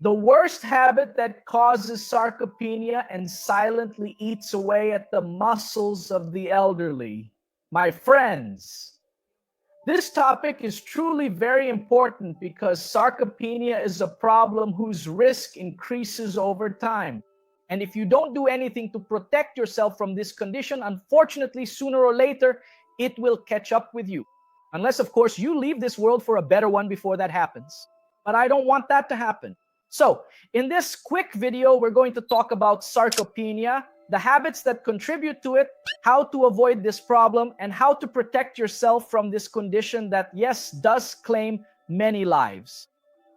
The worst habit that causes sarcopenia and silently eats away at the muscles of the elderly. My friends, this topic is truly very important because sarcopenia is a problem whose risk increases over time. And if you don't do anything to protect yourself from this condition, unfortunately, sooner or later, it will catch up with you. Unless, of course, you leave this world for a better one before that happens. But I don't want that to happen. So, in this quick video, we're going to talk about sarcopenia, the habits that contribute to it, how to avoid this problem, and how to protect yourself from this condition that, yes, does claim many lives.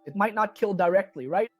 It might not kill directly, right?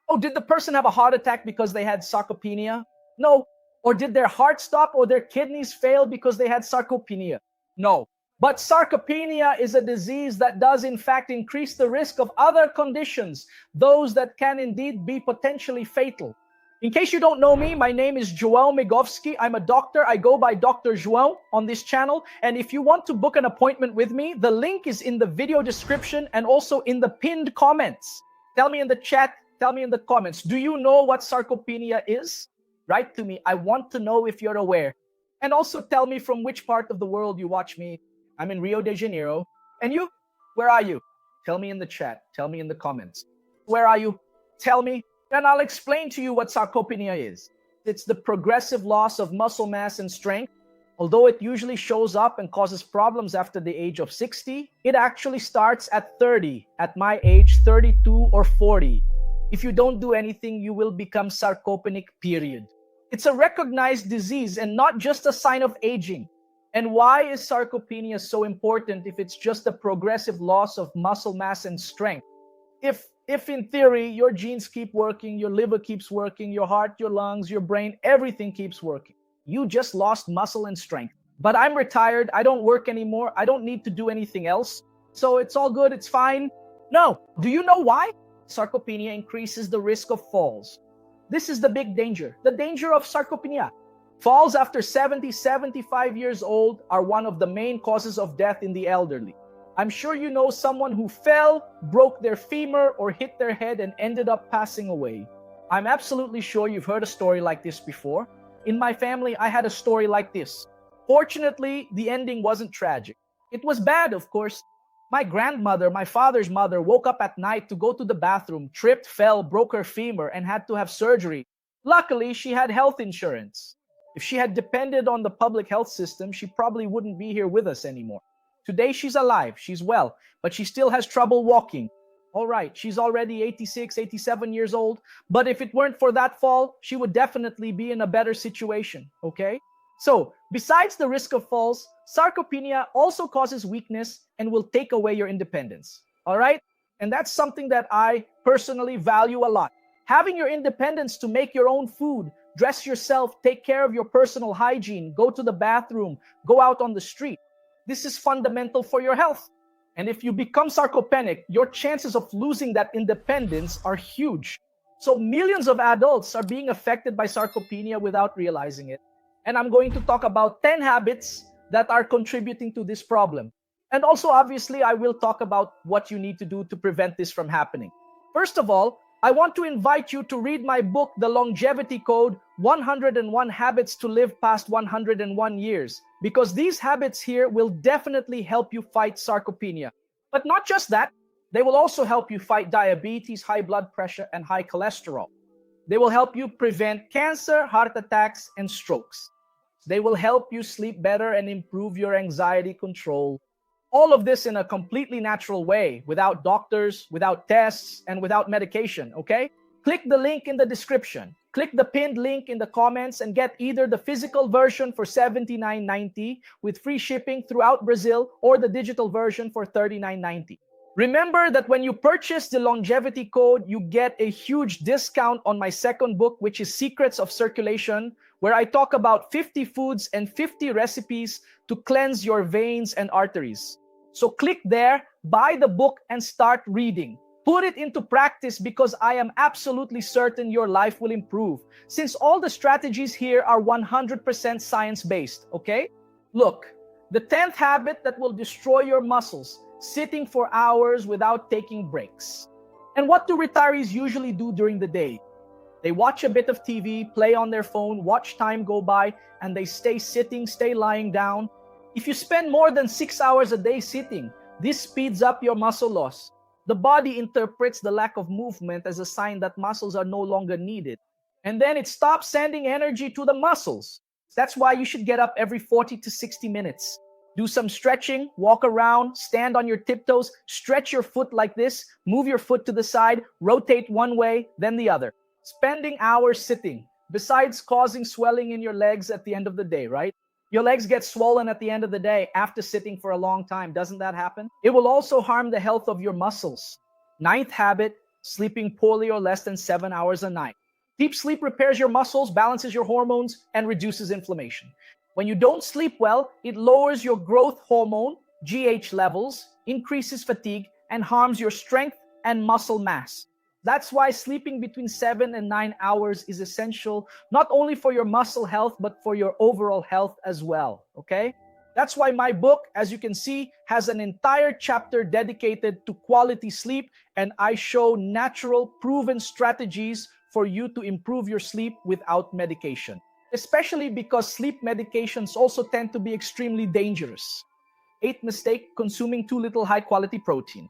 Oh, did the person have a heart attack because they had sarcopenia? No. Or did their heart stop or their kidneys fail because they had sarcopenia? No. But sarcopenia is a disease that does in fact increase the risk of other conditions, those that can indeed be potentially fatal. In case you don't know me, my name is João Migovski. I'm a doctor. I go by Dr. João on this channel. And if you want to book an appointment with me, the link is in the video description and also in the pinned comments. Tell me in the chat, tell me in the comments, do you know what sarcopenia is? Write to me. I want to know if you're aware. And also tell me from which part of the world you watch me. I'm in Rio de Janeiro. And you? Where are you? Tell me in the chat. Tell me in the comments. Where are you? Tell me. And I'll explain to you what sarcopenia is. It's the progressive loss of muscle mass and strength. Although it usually shows up and causes problems after the age of 60, it actually starts at 30, at my age, 32 or 40. If you don't do anything, you will become sarcopenic, period. It's a recognized disease and not just a sign of aging. And why is sarcopenia so important if it's just a progressive loss of muscle mass and strength? If in theory, your genes keep working, your liver keeps working, your heart, your lungs, your brain, everything keeps working. You just lost muscle and strength. But I'm retired, I don't work anymore, I don't need to do anything else. So it's all good, it's fine. No. Do you know why? Sarcopenia increases the risk of falls. This is the big danger, the danger of sarcopenia. Falls after 70, 75 years old are one of the main causes of death in the elderly. I'm sure you know someone who fell, broke their femur, or hit their head and ended up passing away. I'm absolutely sure you've heard a story like this before. In my family, I had a story like this. Fortunately, the ending wasn't tragic. It was bad, of course. My grandmother, my father's mother, woke up at night to go to the bathroom, tripped, fell, broke her femur, and had to have surgery. Luckily, she had health insurance. If she had depended on the public health system, she probably wouldn't be here with us anymore. Today, she's alive, she's well, but she still has trouble walking. All right, she's already 86, 87 years old, but if it weren't for that fall, she would definitely be in a better situation, okay? So, besides the risk of falls, sarcopenia also causes weakness and will take away your independence, all right? And that's something that I personally value a lot. Having your independence to make your own food, dress yourself, take care of your personal hygiene, go to the bathroom, go out on the street. This is fundamental for your health. And if you become sarcopenic, your chances of losing that independence are huge. So millions of adults are being affected by sarcopenia without realizing it. And I'm going to talk about 10 habits that are contributing to this problem. And also, obviously, I will talk about what you need to do to prevent this from happening. First of all, I want to invite you to read my book, The Longevity Code, 101 Habits to Live Past 101 Years, because these habits here will definitely help you fight sarcopenia. But not just that, they will also help you fight diabetes, high blood pressure, and high cholesterol. They will help you prevent cancer, heart attacks, and strokes. They will help you sleep better and improve your anxiety control. All of this in a completely natural way, without doctors, without tests, and without medication, okay? Click the link in the description. Click the pinned link in the comments and get either the physical version for $79.90 with free shipping throughout Brazil or the digital version for $39.90. Remember that when you purchase the Longevity Code, you get a huge discount on my second book, which is Secrets of Circulation, where I talk about 50 foods and 50 recipes to cleanse your veins and arteries. So click there, buy the book, and start reading. Put it into practice because I am absolutely certain your life will improve, since all the strategies here are 100% science-based, okay? Look, the 10th habit that will destroy your muscles, sitting for hours without taking breaks. And what do retirees usually do during the day? They watch a bit of TV, play on their phone, watch time go by, and they stay sitting, stay lying down. If you spend more than 6 hours a day sitting, this speeds up your muscle loss. The body interprets the lack of movement as a sign that muscles are no longer needed. And then it stops sending energy to the muscles. That's why you should get up every 40 to 60 minutes. Do some stretching, walk around, stand on your tiptoes, stretch your foot like this, move your foot to the side, rotate one way, then the other. Spending hours sitting, besides causing swelling in your legs at the end of the day, right? Your legs get swollen at the end of the day after sitting for a long time. Doesn't that happen? It will also harm the health of your muscles. Ninth habit, sleeping poorly or less than 7 hours a night. Deep sleep repairs your muscles, balances your hormones, and reduces inflammation. When you don't sleep well, it lowers your growth hormone, GH levels, increases fatigue, and harms your strength and muscle mass. That's why sleeping between 7 and 9 hours is essential, not only for your muscle health, but for your overall health as well, okay? That's why my book, as you can see, has an entire chapter dedicated to quality sleep, and I show natural, proven strategies for you to improve your sleep without medication. Especially because sleep medications also tend to be extremely dangerous. 8th mistake, consuming too little high-quality protein.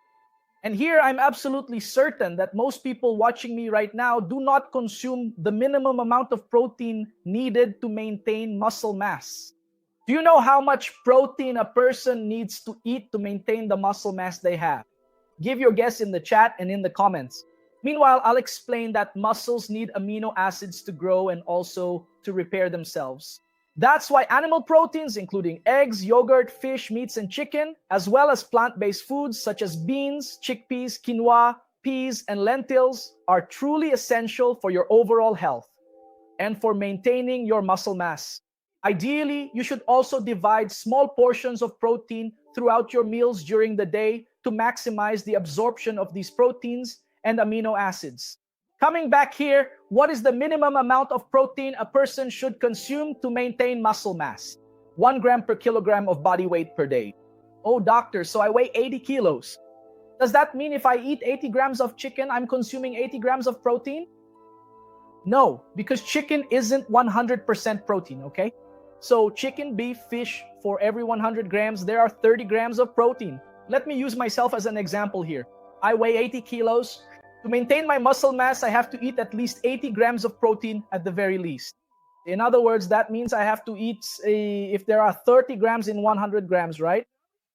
And here I'm absolutely certain that most people watching me right now do not consume the minimum amount of protein needed to maintain muscle mass. Do you know how much protein a person needs to eat to maintain the muscle mass they have? Give your guess in the chat and in the comments. Meanwhile, I'll explain that muscles need amino acids to grow and also to repair themselves. That's why animal proteins, including eggs, yogurt, fish, meats, and chicken, as well as plant-based foods such as beans, chickpeas, quinoa, peas, and lentils, are truly essential for your overall health and for maintaining your muscle mass. Ideally, you should also divide small portions of protein throughout your meals during the day to maximize the absorption of these proteins and amino acids. Coming back here, what is the minimum amount of protein a person should consume to maintain muscle mass? 1 gram per kilogram of body weight per day. Oh, doctor, so I weigh 80 kilos. Does that mean if I eat 80 grams of chicken, I'm consuming 80 grams of protein? No, because chicken isn't 100% protein, okay? So chicken, beef, fish, for every 100 grams, there are 30 grams of protein. Let me use myself as an example here. I weigh 80 kilos. To maintain my muscle mass, I have to eat at least 80 grams of protein at the very least. In other words, that means I have to eat, if there are 30 grams in 100 grams, right?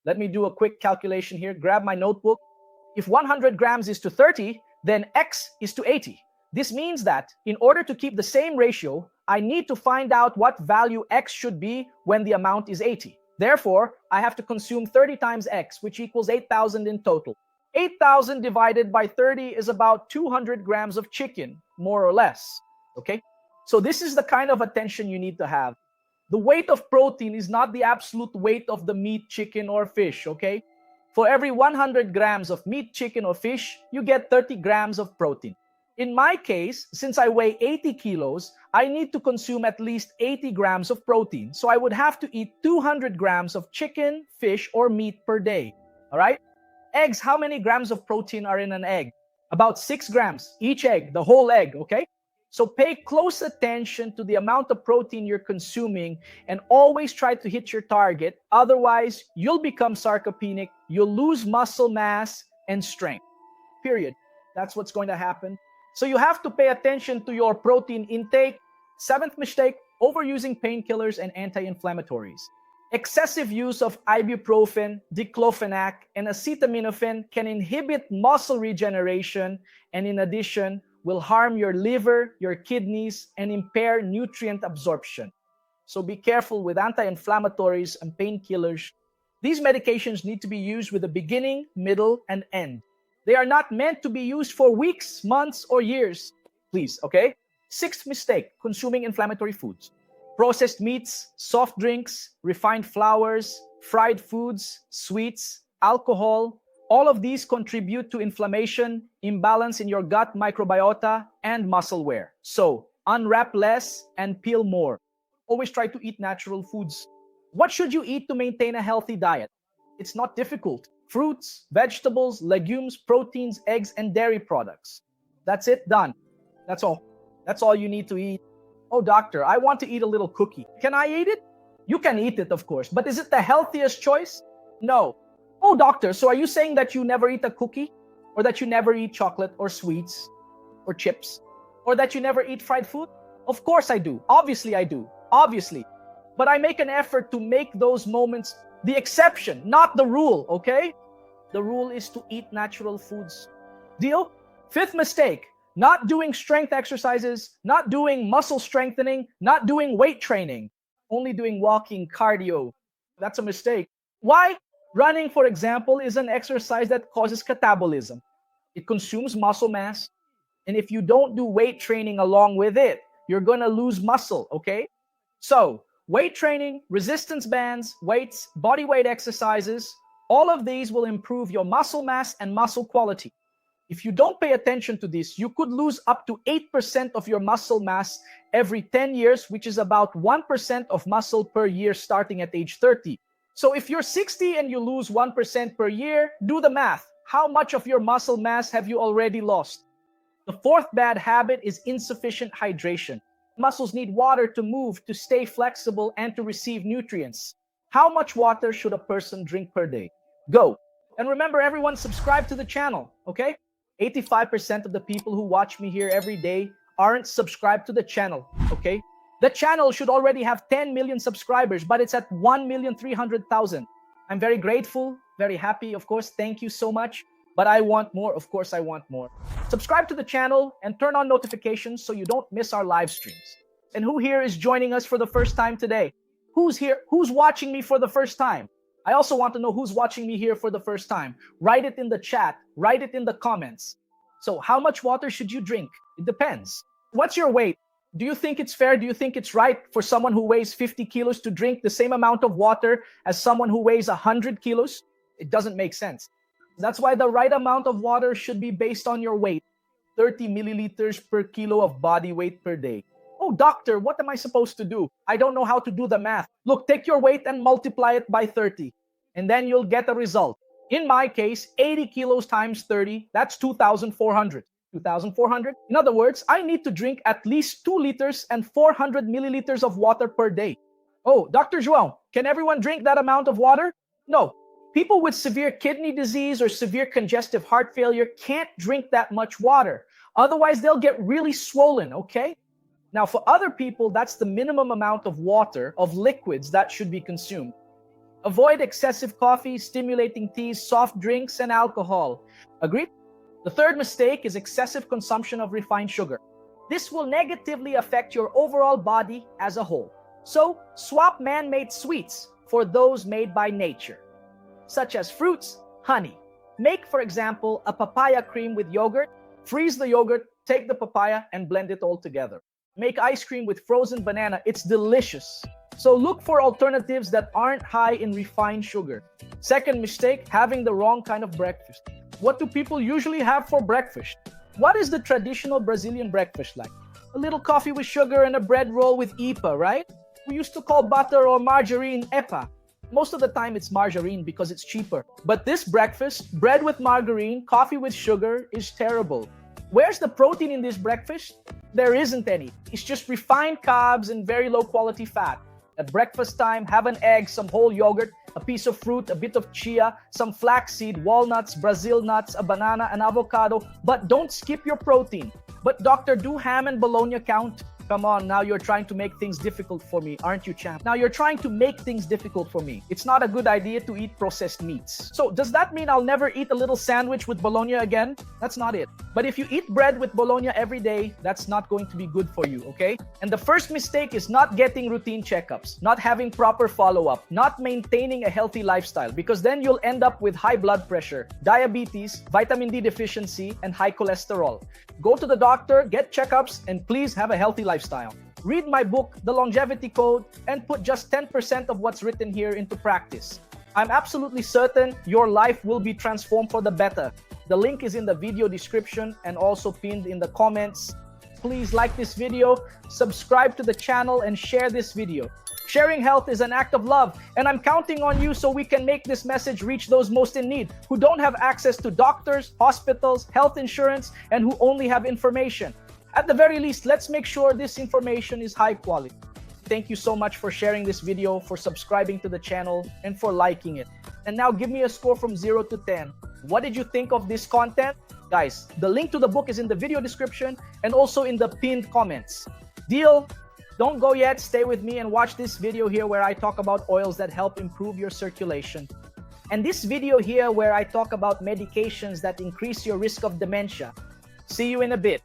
Let me do a quick calculation here. Grab my notebook. If 100 grams is to 30, then X is to 80. This means that in order to keep the same ratio, I need to find out what value X should be when the amount is 80. Therefore, I have to consume 30 times X, which equals 8,000 in total. 8,000 divided by 30 is about 200 grams of chicken, more or less, okay? So this is the kind of attention you need to have. The weight of protein is not the absolute weight of the meat, chicken, or fish, okay? For every 100 grams of meat, chicken, or fish, you get 30 grams of protein. In my case, since I weigh 80 kilos, I need to consume at least 80 grams of protein. So I would have to eat 200 grams of chicken, fish, or meat per day, all right? Eggs, how many grams of protein are in an egg? About 6 grams, each egg, the whole egg, okay? So pay close attention to the amount of protein you're consuming and always try to hit your target. Otherwise, you'll become sarcopenic, you'll lose muscle mass and strength, period. That's what's going to happen. So you have to pay attention to your protein intake. 7th mistake, overusing painkillers and anti-inflammatories. Excessive use of ibuprofen, diclofenac, and acetaminophen can inhibit muscle regeneration and in addition will harm your liver, your kidneys, and impair nutrient absorption. So be careful with anti-inflammatories and painkillers. These medications need to be used with a beginning, middle, and end. They are not meant to be used for weeks, months, or years. Please, okay? 6th mistake, consuming inflammatory foods. Processed meats, soft drinks, refined flours, fried foods, sweets, alcohol, all of these contribute to inflammation, imbalance in your gut microbiota, and muscle wear. So, unwrap less and peel more. Always try to eat natural foods. What should you eat to maintain a healthy diet? It's not difficult. fruits, vegetables, legumes, proteins, eggs, and dairy products. That's it, done. That's all. That's all you need to eat. Oh, doctor, I want to eat a little cookie. Can I eat it? You can eat it, of course, but is it the healthiest choice? No. Oh, doctor, so are you saying that you never eat a cookie? Or that you never eat chocolate or sweets or chips? Or that you never eat fried food? Of course I do. Obviously I do. Obviously. But I make an effort to make those moments the exception, not the rule, okay? The rule is to eat natural foods. Deal? Fifth mistake, not doing strength exercises, not doing muscle strengthening, not doing weight training, only doing walking, cardio. That's a mistake. Why? Running, for example, is an exercise that causes catabolism. It consumes muscle mass. And if you don't do weight training along with it, you're going to lose muscle, okay? So, weight training, resistance bands, weights, body weight exercises, all of these will improve your muscle mass and muscle quality. If you don't pay attention to this, you could lose up to 8% of your muscle mass every 10 years, which is about 1% of muscle per year starting at age 30. So if you're 60 and you lose 1% per year, do the math. How much of your muscle mass have you already lost? The fourth bad habit is insufficient hydration. Muscles need water to move, to stay flexible, and to receive nutrients. How much water should a person drink per day? Go. And remember, everyone, subscribe to the channel, okay? 85% of the people who watch me here every day aren't subscribed to the channel, okay? The channel should already have 10 million subscribers, but it's at 1,300,000. I'm very grateful, very happy, of course. Thank you so much. But I want more. Of course, I want more. Subscribe to the channel and turn on notifications so you don't miss our live streams. And who here is joining us for the first time today? Who's here? Who's watching me for the first time? I also want to know who's watching me here for the first time. Write it in the chat. Write it in the comments. So how much water should you drink? It depends. What's your weight? Do you think it's fair? Do you think it's right for someone who weighs 50 kilos to drink the same amount of water as someone who weighs 100 kilos? It doesn't make sense. That's why the right amount of water should be based on your weight. 30 milliliters per kilo of body weight per day. Oh, doctor, what am I supposed to do? I don't know how to do the math. Look, take your weight and multiply it by 30. And then you'll get a result. In my case, 80 kilos times 30, that's 2,400. 2,400? In other words, I need to drink at least 2 liters and 400 milliliters of water per day. Oh, Dr. João, can everyone drink that amount of water? No. People with severe kidney disease or severe congestive heart failure can't drink that much water. Otherwise, they'll get really swollen, okay? Now, for other people, that's the minimum amount of water, of liquids that should be consumed. Avoid excessive coffee, stimulating teas, soft drinks, and alcohol. Agreed? The third mistake is excessive consumption of refined sugar. This will negatively affect your overall body as a whole. So, swap man-made sweets for those made by nature, such as fruits, honey. Make, for example, a papaya cream with yogurt. Freeze the yogurt, take the papaya, and blend it all together. Make ice cream with frozen banana. It's delicious. So look for alternatives that aren't high in refined sugar. Second mistake, having the wrong kind of breakfast. What do people usually have for breakfast? What is the traditional Brazilian breakfast like? A little coffee with sugar and a bread roll with ipa, right? We used to call butter or margarine epa. Most of the time it's margarine because it's cheaper. But this breakfast, bread with margarine, coffee with sugar, is terrible. Where's the protein in this breakfast? There isn't any. It's just refined carbs and very low quality fat. At breakfast time, have an egg, some whole yogurt, a piece of fruit, a bit of chia, some flaxseed, walnuts, Brazil nuts, a banana, an avocado, but don't skip your protein. But doctor, do ham and bologna count? Come on, now you're trying to make things difficult for me, aren't you, champ? Now you're trying to make things difficult for me. It's not a good idea to eat processed meats. So does that mean I'll never eat a little sandwich with bologna again? That's not it. But if you eat bread with bologna every day, that's not going to be good for you, okay? And the first mistake is not getting routine checkups, not having proper follow-up, not maintaining a healthy lifestyle, because then you'll end up with high blood pressure, diabetes, vitamin D deficiency, and high cholesterol. Go to the doctor, get checkups, and please have a healthy lifestyle. Read my book, The Longevity Code, and put just 10% of what's written here into practice. I'm absolutely certain your life will be transformed for the better. The link is in the video description and also pinned in the comments. Please like this video, subscribe to the channel, and share this video. Sharing health is an act of love, and I'm counting on you so we can make this message reach those most in need, who don't have access to doctors, hospitals, health insurance, and who only have information. At the very least, let's make sure this information is high quality. Thank you so much for sharing this video, for subscribing to the channel, and for liking it. And now give me a score from 0 to 10. What did you think of this content? Guys, the link to the book is in the video description and also in the pinned comments. Deal? Don't go yet. Stay with me and watch this video here where I talk about oils that help improve your circulation. And this video here where I talk about medications that increase your risk of dementia. See you in a bit.